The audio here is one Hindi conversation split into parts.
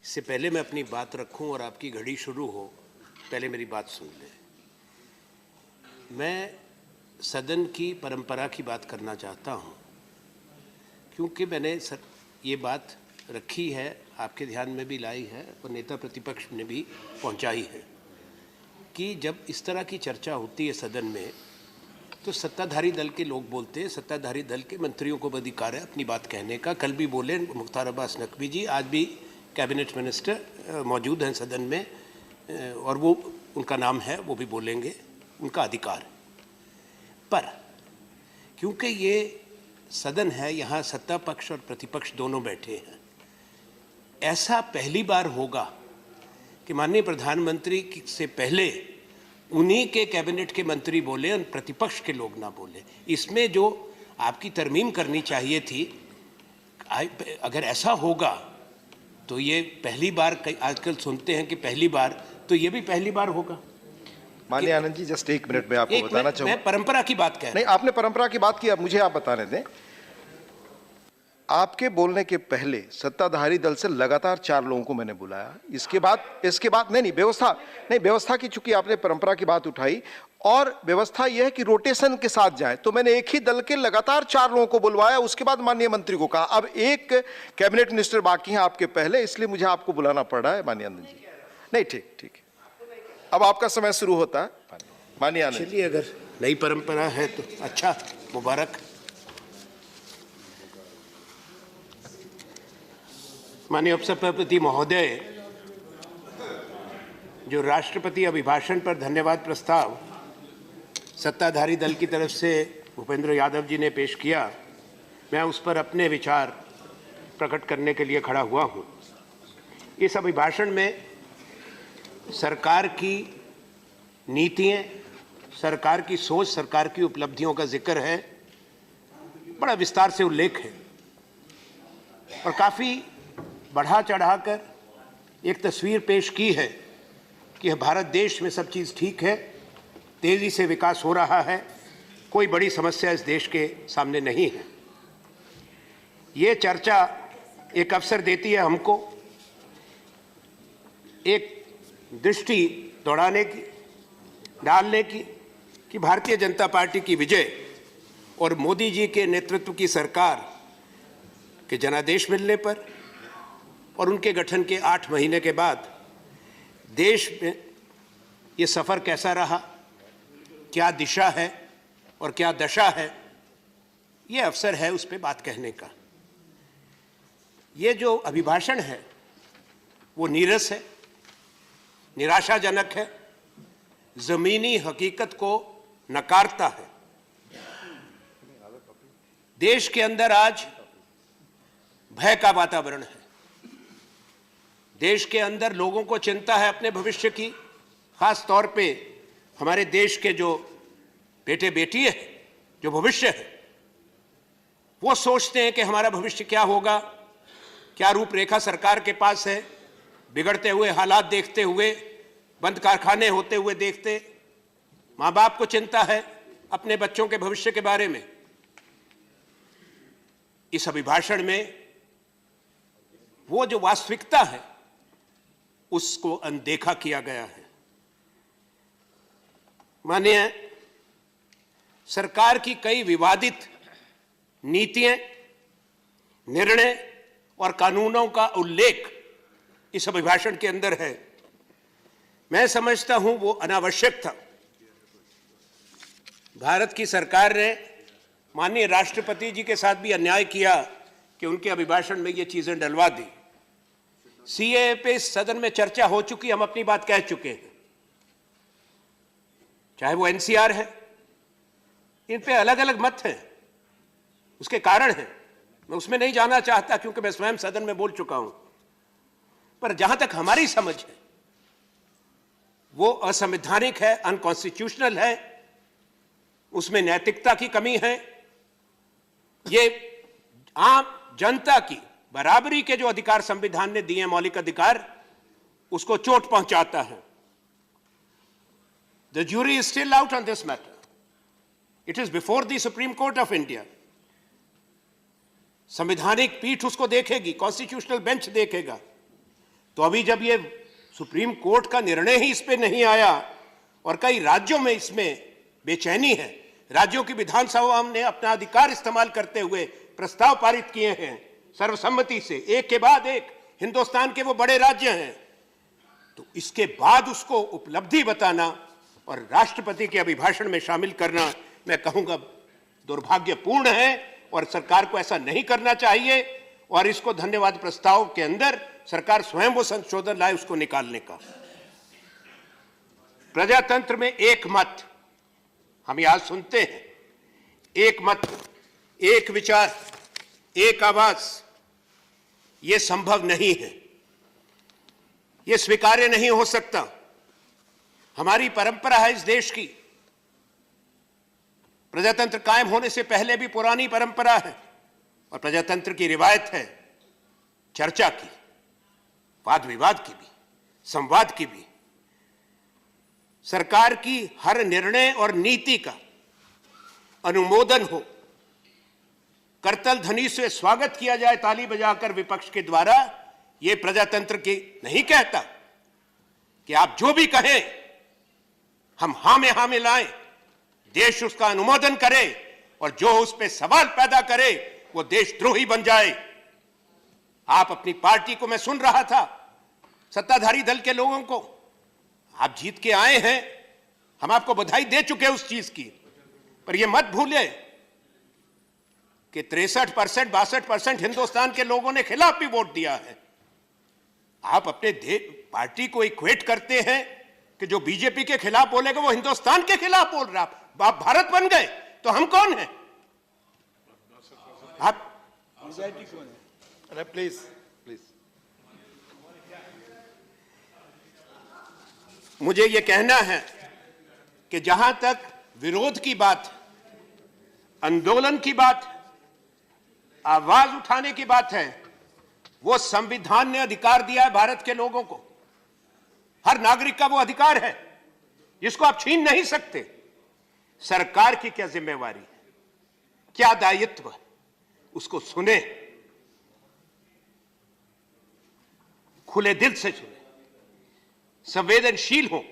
इससे पहले मैं अपनी बात रखूं और आपकी घड़ी शुरू हो, पहले मेरी बात सुन लें। मैं सदन की परंपरा की बात करना चाहता हूं, क्योंकि मैंने ये बात रखी है, आपके ध्यान में भी लाई है और नेता प्रतिपक्ष ने भी पहुंचाई है कि जब इस तरह की चर्चा होती है सदन में, तो सत्ताधारी दल के लोग बोलते हैं, सत्ताधारी दल के मंत्रियों को भी अधिकार है अपनी बात कहने का। कल भी बोले मुख्तार अब्बास नकवी जी, आज भी कैबिनेट मिनिस्टर मौजूद हैं सदन में और वो उनका नाम है, वो भी बोलेंगे, उनका अधिकार है। पर क्योंकि ये सदन है, यहाँ सत्ता पक्ष और प्रतिपक्ष दोनों बैठे हैं, ऐसा पहली बार होगा कि माननीय प्रधानमंत्री से पहले उन्हीं के कैबिनेट के मंत्री बोले और प्रतिपक्ष के लोग ना बोले। इसमें जो आपकी तरमीम करनी चाहिए थी, अगर ऐसा होगा तो ये पहली बार, आजकल सुनते हैं कि पहली बार, तो ये भी पहली बार होगा। माननीय आनंद जी, जस्ट एक मिनट में आपको बताना चाहूँगा। मैं परंपरा की बात कह रहा हूं। नहीं, आपने परंपरा की बात की, अब मुझे आप बताने दें। आपके बोलने के पहले सत्ताधारी दल से लगातार 4 लोगों को मैंने बुलाया। इसके बाद नहीं व्यवस्था की, चूंकि आपने परंपरा की बात उठाई और व्यवस्था यह है कि रोटेशन के साथ जाए, तो मैंने एक ही दल के लगातार 4 लोगों को बुलवाया। उसके बाद माननीय मंत्री को कहा। अब एक कैबिनेट मिनिस्टर बाकी हैं आपके पहले, इसलिए मुझे आपको बुलाना पड़ रहा है माननीय आनंद जी। नहीं, ठीक है, अब आपका समय शुरू होता है माननीय आनंद। चलिए, अगर नई परंपरा है तो अच्छा, मुबारक। माननीय उपसभापति महोदय, जो राष्ट्रपति अभिभाषण पर धन्यवाद प्रस्ताव सत्ताधारी दल की तरफ से भूपेंद्र यादव जी ने पेश किया, मैं उस पर अपने विचार प्रकट करने के लिए खड़ा हुआ हूँ। इस अभिभाषण में सरकार की नीतियाँ, सरकार की सोच, सरकार की उपलब्धियों का जिक्र है, बड़ा विस्तार से उल्लेख है और काफ़ी बढ़ा चढ़ाकर एक तस्वीर पेश की है कि भारत देश में सब चीज़ ठीक है, तेज़ी से विकास हो रहा है, कोई बड़ी समस्या इस देश के सामने नहीं है। ये चर्चा एक अवसर देती है हमको एक दृष्टि डालने की कि भारतीय जनता पार्टी की विजय और मोदी जी के नेतृत्व की सरकार के जनादेश मिलने पर और उनके गठन के 8 महीने के बाद देश में ये सफ़र कैसा रहा, क्या दिशा है और क्या दशा है, ये अवसर है उस पर बात कहने का। ये जो अभिभाषण है वो नीरस है, निराशाजनक है, ज़मीनी हकीकत को नकारता है। देश के अंदर आज भय का वातावरण है। देश के अंदर लोगों को चिंता है अपने भविष्य की, खास तौर पे हमारे देश के जो बेटे बेटी है, जो भविष्य है, वो सोचते हैं कि हमारा भविष्य क्या होगा, क्या रूपरेखा सरकार के पास है। बिगड़ते हुए हालात देखते हुए, बंद कारखाने होते हुए देखते, माँ बाप को चिंता है अपने बच्चों के भविष्य के बारे में। इस अभिभाषण में वो जो वास्तविकता है उसको अनदेखा किया गया है। माननीय सरकार की कई विवादित नीतियां, निर्णय और कानूनों का उल्लेख इस अभिभाषण के अंदर है। मैं समझता हूं वो अनावश्यक था। भारत की सरकार ने माननीय राष्ट्रपति जी के साथ भी अन्याय किया कि उनके अभिभाषण में ये चीजें डलवा दी। सीएए पे सदन में चर्चा हो चुकी, हम अपनी बात कह चुके हैं। चाहे वो एनसीआर है, इन पे अलग अलग मत हैं, उसके कारण हैं, मैं उसमें नहीं जाना चाहता क्योंकि मैं स्वयं सदन में बोल चुका हूं। पर जहां तक हमारी समझ है वो असंवैधानिक है, अनकॉन्स्टिट्यूशनल है, उसमें नैतिकता की कमी है। ये आम जनता की बराबरी के जो अधिकार संविधान ने दिए, मौलिक अधिकार, उसको चोट पहुंचाता है। The jury is still out on this matter. It is before the Supreme Court of India. संवैधानिक पीठ उसको देखेगी, कॉन्स्टिट्यूशनल बेंच देखेगा। तो अभी जब ये सुप्रीम कोर्ट का निर्णय ही इस पे नहीं आया और कई राज्यों में इसमें बेचैनी है, राज्यों की विधानसभा ने अपना अधिकार इस्तेमाल करते हुए प्रस्ताव पारित किए हैं सर्वसम्मति से, एक के बाद एक, हिंदुस्तान के वो बड़े राज्य हैं, तो इसके बाद उसको उपलब्धि बताना और राष्ट्रपति के अभिभाषण में शामिल करना, मैं कहूंगा दुर्भाग्यपूर्ण है और सरकार को ऐसा नहीं करना चाहिए। और इसको धन्यवाद प्रस्ताव के अंदर सरकार स्वयं वो संशोधन लाए उसको निकालने का। प्रजातंत्र में एक मत, हम आज सुनते हैं, एक मत, एक विचार, एक आवाज, ये संभव नहीं है, ये स्वीकार्य नहीं हो सकता। हमारी परंपरा है इस देश की, प्रजातंत्र कायम होने से पहले भी पुरानी परंपरा है और प्रजातंत्र की रिवायत है चर्चा की, वाद विवाद की भी, संवाद की भी। सरकार की हर निर्णय और नीति का अनुमोदन हो, करतल ध्वनि से स्वागत किया जाए ताली बजाकर विपक्ष के द्वारा, यह प्रजातंत्र की नहीं कहता कि आप जो भी कहें हम हां में हां मिलाएं, देश उसका अनुमोदन करे और जो उस पर सवाल पैदा करे वो देशद्रोही बन जाए। आप अपनी पार्टी को, मैं सुन रहा था सत्ताधारी दल के लोगों को, आप जीत के आए हैं, हम आपको बधाई दे चुके उस चीज की, पर यह मत भूले कि 63%, 62% हिंदुस्तान के लोगों ने खिलाफ भी वोट दिया है। आप अपने पार्टी को इक्वेट करते हैं कि जो बीजेपी के खिलाफ बोलेगा वो हिंदुस्तान के खिलाफ बोल रहा। आप भारत बन गए तो हम कौन हैं? आप अरे प्लीज प्लीज, मुझे यह कहना है कि जहां तक विरोध की बात, आंदोलन की बात, आवाज उठाने की बात है, वो संविधान ने अधिकार दिया है भारत के लोगों को। हर नागरिक का वो अधिकार है जिसको आप छीन नहीं सकते। सरकार की क्या जिम्मेवारी है, क्या दायित्व है, उसको सुने, खुले दिल से सुने, संवेदनशील हो।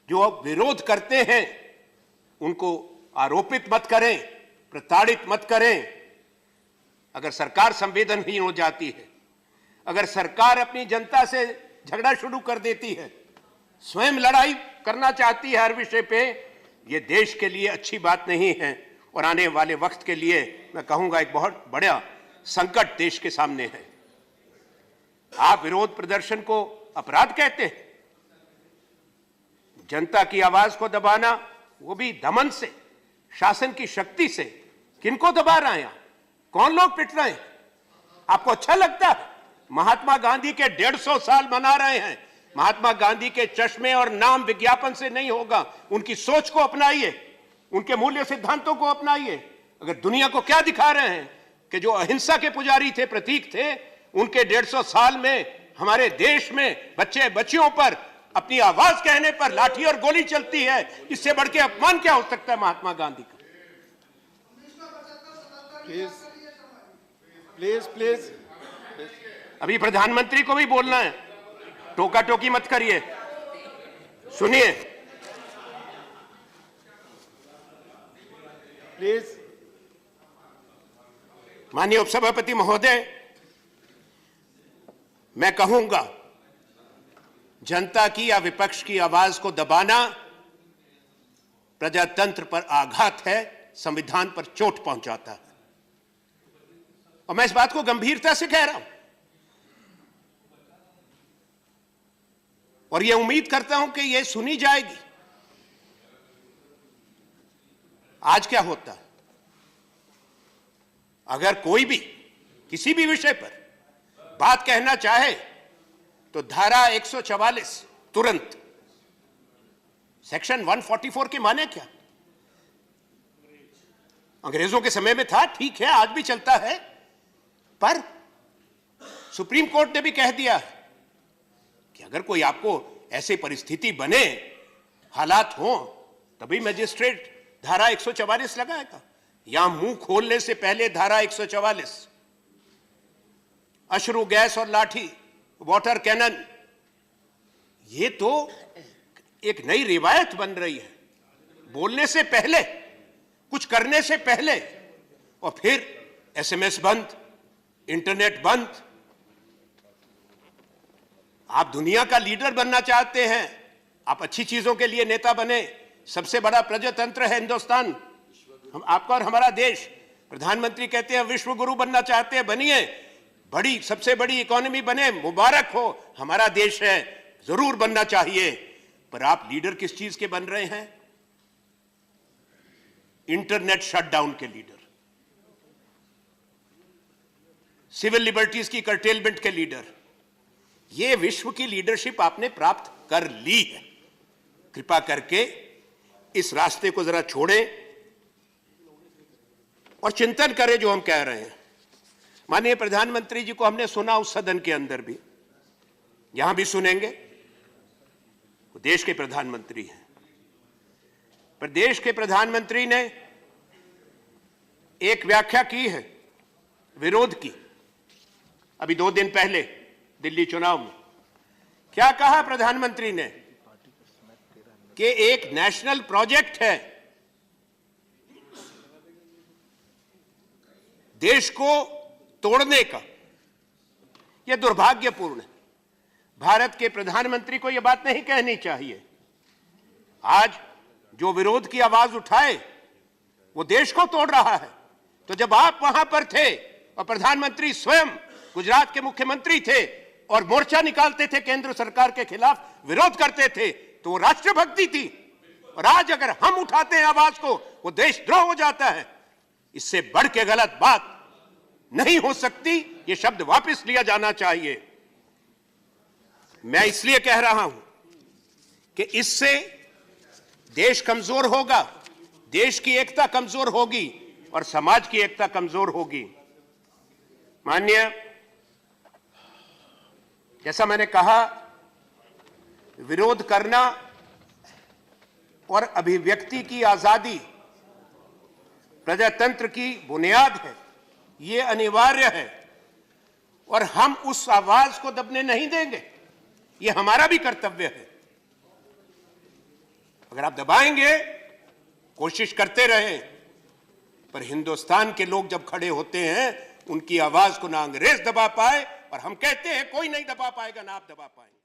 जो अब विरोध करते हैं उनको आरोपित मत करें, प्रताड़ित मत करें। अगर सरकार संवेदनहीन हो जाती है, अगर सरकार अपनी जनता से झगड़ा शुरू कर देती है, स्वयं लड़ाई करना चाहती है हर विषय पे, यह देश के लिए अच्छी बात नहीं है और आने वाले वक्त के लिए मैं कहूंगा एक बहुत बड़ा संकट देश के सामने है। आप विरोध प्रदर्शन को अपराध कहते हैं, जनता की आवाज को दबाना, वो भी दमन से, शासन की शक्ति से। किनको दबा रहे हैं? कौन लोग पिट रहे हैं? आपको अच्छा लगता है? महात्मा गांधी के 150 साल मना रहे हैं। महात्मा गांधी के चश्मे और नाम विज्ञापन से नहीं होगा, उनकी सोच को अपनाइए, उनके मूल्य सिद्धांतों को अपनाइए। अगर दुनिया को क्या दिखा रहे हैं कि जो अहिंसा के पुजारी थे, प्रतीक थे, उनके 150 साल में हमारे देश में बच्चे बच्चियों पर अपनी आवाज कहने पर लाठी और गोली चलती है, इससे बढ़ के अपमान क्या हो सकता है महात्मा गांधी का? प्लीज प्लीज प्लीज, अभी प्रधानमंत्री को भी बोलना है, टोका टोकी मत करिए, सुनिए। प्लीज। माननीय उपसभापति महोदय, मैं कहूंगा जनता की या विपक्ष की आवाज को दबाना प्रजातंत्र पर आघात है, संविधान पर चोट पहुंचाता है और मैं इस बात को गंभीरता से कह रहा हूं और यह उम्मीद करता हूं कि यह सुनी जाएगी। आज क्या होता है, अगर कोई भी किसी भी विषय पर बात कहना चाहे तो धारा 144 तुरंत, सेक्शन 144 के माने क्या? अंग्रेजों के समय में था, ठीक है, आज भी चलता है, पर सुप्रीम कोर्ट ने भी कह दिया है कि अगर कोई आपको ऐसी परिस्थिति बने, हालात हो, तभी मजिस्ट्रेट धारा 144 लगाएगा। यहां मुंह खोलने से पहले धारा 144, अश्रु गैस और लाठी वाटर कैनन, ये तो एक नई रिवायत बन रही है। बोलने से पहले, कुछ करने से पहले, और फिर एसएमएस बंद, इंटरनेट बंद। आप दुनिया का लीडर बनना चाहते हैं, आप अच्छी चीजों के लिए नेता बने। सबसे बड़ा प्रजातंत्र है हिंदुस्तान, हम आपका और हमारा देश। प्रधानमंत्री कहते हैं विश्व गुरु बनना चाहते हैं, बनिए, बड़ी सबसे बड़ी इकोनॉमी बने, मुबारक हो, हमारा देश है, जरूर बनना चाहिए। पर आप लीडर किस चीज के बन रहे हैं? इंटरनेट शटडाउन के लीडर, सिविल लिबर्टीज की कर्टेलमेंट के लीडर। यह विश्व की लीडरशिप आपने प्राप्त कर ली है। कृपा करके इस रास्ते को जरा छोड़ें और चिंतन करें जो हम कह रहे हैं। माननीय प्रधानमंत्री जी को हमने सुना उस सदन के अंदर भी, यहां भी सुनेंगे। वो देश के प्रधानमंत्री हैं, पर देश के प्रधानमंत्री ने एक व्याख्या की है विरोध की, अभी 2 दिन पहले दिल्ली चुनाव में। क्या कहा प्रधानमंत्री ने कि एक नेशनल प्रोजेक्ट है, देश को तोड़ने का। यह दुर्भाग्यपूर्ण है। भारत के प्रधानमंत्री को यह बात नहीं कहनी चाहिए। आज जो विरोध की आवाज उठाए वो देश को तोड़ रहा है। तो जब आप वहां पर थे और प्रधानमंत्री स्वयं गुजरात के मुख्यमंत्री थे और मोर्चा निकालते थे केंद्र सरकार के खिलाफ, विरोध करते थे, तो वो राष्ट्रभक्ति थी। और आज अगर हम उठाते हैं आवाज को, वो देशद्रोह हो जाता है। इससे बढ़ के गलत बात नहीं हो सकती। ये शब्द वापस लिया जाना चाहिए। मैं इसलिए कह रहा हूं कि इससे देश कमजोर होगा, देश की एकता कमजोर होगी और समाज की एकता कमजोर होगी। माननीय, जैसा मैंने कहा, विरोध करना और अभिव्यक्ति की आजादी प्रजातंत्र की बुनियाद है, ये अनिवार्य है और हम उस आवाज को दबने नहीं देंगे। ये हमारा भी कर्तव्य है। अगर आप दबाएंगे, कोशिश करते रहें, पर हिंदुस्तान के लोग जब खड़े होते हैं, उनकी आवाज को ना अंग्रेज दबा पाए, और हम कहते हैं कोई नहीं दबा पाएगा, ना आप दबा पाएंगे।